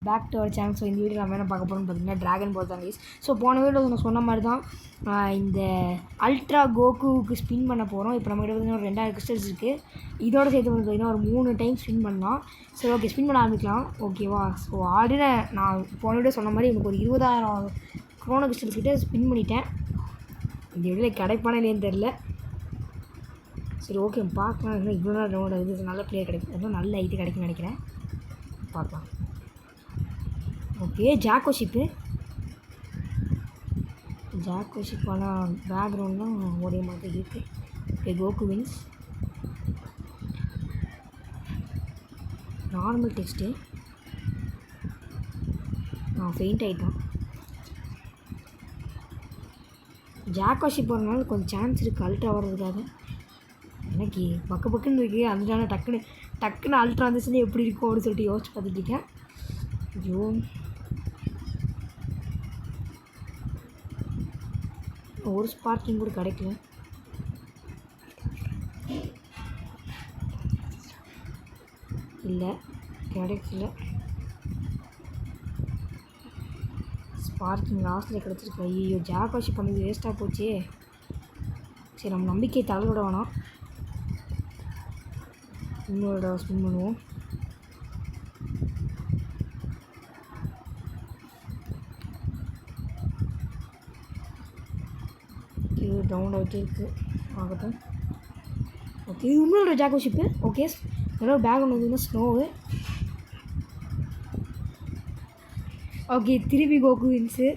Back to our channel. So இந்த video நம்ம என்ன பார்க்க போகிறோம்னு பார்த்தீங்கன்னா ட்ராகன் பால் தான் கைஸ். ஸோ போன வீடியோ நான் சொன்ன மாதிரி தான் இந்த அல்ட்ரா கோகுவுக்கு ஸ்பின் பண்ண போகிறோம். இப்போ நம்மகிட்ட பார்த்தீங்கன்னா ஒரு 2000 கிறிஸ்டல்ஸ் இருக்குது. இதோட சேர்த்து வந்து பார்த்தீங்கன்னா ஒரு 3 டைம் ஸ்பின் பண்ணலாம். சரி ஓகே, ஸ்பின் பண்ண ஆரம்பிக்கலாம். ஓகேவா? ஸோ ஆல்ரெடி நான் போன வீடியோ சொன்ன மாதிரி எனக்கு ஒரு 20,000 க்ரோனோ கிறிஸ்டல்ஸ் கிட்டே ஸ்பின் பண்ணிட்டேன். இந்த வீடியோ கிடைப்பானே இல்லைன்னு தெரில. சரி ஓகே, பார்க்கலாம். இன்னும் இவ்வளோ நேரம் இது நல்ல பிளேயர் கிடைக்கும், இன்னும் நல்ல ஐடி கிடைக்கும்னு நினைக்கிறேன். பார்க்கலாம். ஓகே, ஜாக்கோ ஷிப்பு ஆனால் பேக்ரவுண்ட்லாம் ஒரே மாதிரி இருக்குது. Okay, Goku wins. Normal test faint ஆகிட்டான். ஜாக்கோ ஷிப் வரனால கொஞ்சம் சான்ஸ் இருக்குது அல்ட்ரா வர்றதுக்காக. எனக்கு பக்குன்னு இருக்குது. அதுனால டக்குன்னு அல்ட்ரா வந்துச்சுன்னா எப்படி இருக்கும் அப்படின்னு சொல்லிட்டு யோசிச்சு பார்த்துட்ருக்கேன். ஐயோ, ஒரு ஸ்பார்க்கிங் கூட கிடைக்கல. இல்லை, கிடைக்கல. ஸ்பார்க்கிங் லாஸ்ட்டில் கிடச்சிருக்கு. ஐயோ, ஜாக் வாஷ் பண்ணது வேஸ்ட்டாக போச்சே. சரி, நம்ம நம்பிக்கை தலை விட வேணாம். இன்னொரு ஸ்பின் பண்ணுவோம். டவுன் ஆகிட்டே இருக்குது. ஆகட்டும். ஓகே, இது இன்னொரு ஜாக்கோ ஷிப்பு. ஓகே, ஏதோ பேக் ஒன்று வந்து ஸ்னோவு. ஓகே, திருப்பி கோகு வின்ஸு.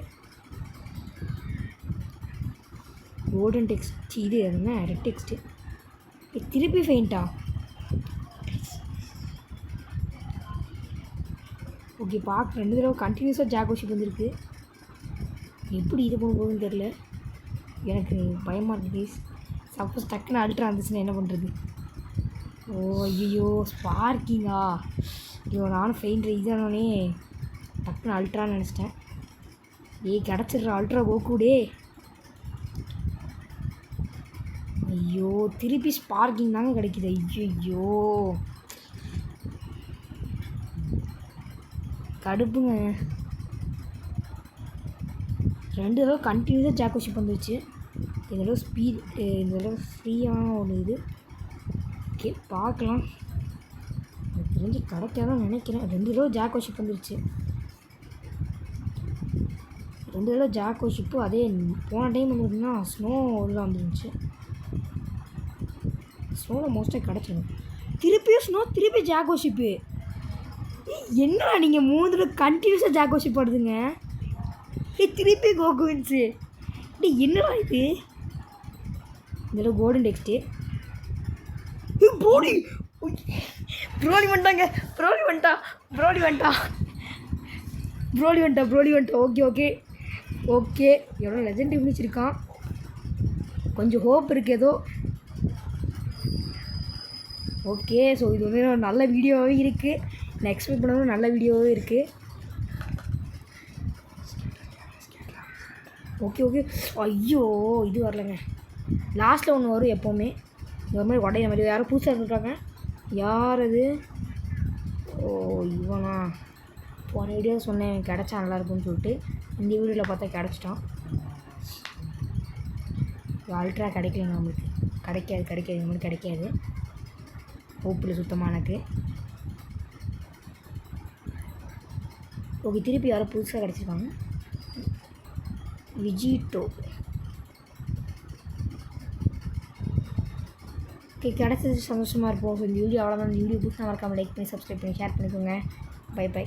கோல்டன் டெக்ஸ்ட் இது என்ன ரெட் டெக்ஸ்ட்டு. திருப்பி ஃபெயிண்டா? ஓகே, பார்க்க 2 தடவை கண்டினியூஸாக ஜாக்கோ ஷிப் வந்துருக்கு. எப்படி இது பண்ண போகுதுன்னு தெரில. எனக்கு பயமாக இருக்குது ப்ளீஸ். சப்போஸ் டக்குன்னு அல்ட்ரா இருந்துச்சுன்னா என்ன பண்ணுறது? ஓ ஐயோ, ஸ்பார்க்கிங்கா? ஐயோ, நானும் ஃபெயிண்ட் இதானே டக்குன்னு அல்ட்ரான்னு நினச்சிட்டேன். கிடச்சிடுற அல்ட்ரா கோகுடே. ஐயோ, திருப்பி ஸ்பார்க்கிங் தாங்க கிடைக்குது. ஐயோ, கடுப்புங்க. 2 தடவை கண்டினியூஸாக ஜாக்கோ ஷிப் வந்துச்சு. இந்த தடவை ஸ்பீட், இந்த தடவை ஃப்ரீயான ஒன்று இது. ஓகே, பார்க்கலாம். எனக்கு தெரிஞ்சு கிடைக்காதான் நினைக்கிறேன். 2 தடவை ஜாக்கோ ஷிப் வந்துருச்சு. 2 தடவை ஜாக்கோ ஷிப்பு. அதே போன டைம் வந்து பார்த்திங்கன்னா ஸ்னோ இதெல்லாம் வந்துருந்துச்சு. ஸ்னோவில் மோஸ்ட்டாக கிடச்சிடும். திருப்பியும் ஸ்னோ, திருப்பி ஜாக்கோ ஷிப்பு. என்னடா நீங்கள் 3 தடவை கண்டினியூஸாக ஜாக்கோ ஷிப் வருதுங்க. திருப்பி கோகு வின்ஸு. என்னடா இது? இந்த கோல்டன் டெக்ஸ்ட்டு. ப்ரோலி வந்துட்டாங்க. ஓகே, எவ்வளோ லெஜெண்ட் முடிச்சிருக்கான். கொஞ்சம் ஹோப் இருக்குது ஏதோ. ஓகே, ஸோ இது வந்து ஒரு நல்ல வீடியோவே இருக்குது. நான் எக்ஸ்பெக்ட் பண்ணதும் நல்ல வீடியோவே இருக்குது. ஓகே, ஐயோ, இது வரலைங்க. லாஸ்ட்டில் ஒன்று வரும் எப்போவுமே. இந்த மாதிரி உடைய மாதிரி யாரும் புதுசாக இருக்காங்க. யார் அது? ஓ, இவனா? போன வீடியோ சொன்னேன் கிடச்சா நல்லாயிருக்குன்னு சொல்லிட்டு. இந்த வீடியோவில் பார்த்தா கிடச்சிட்டான். அல்ட்ரா கிடைக்கலங்க நம்மளுக்கு. கிடைக்காது இந்த மாதிரி கிடைக்காது. ஓப்பில் சுத்தமாக எனக்கு. ஓகே, திருப்பி யாரோ புதுசாக கிடச்சிருக்காங்க. விஜிட்டோ. ஓகே, கிடச்சது சந்தோஷமாக இருப்போம். ஸோ இந்த வீடியோ அவ்வளோதான். இந்த வீடியோ புதுசாக மறக்காமல் லைக் பண்ணி சப்ஸ்கிரைப் பண்ணி ஷேர் பண்ணிக்கோங்க. பை.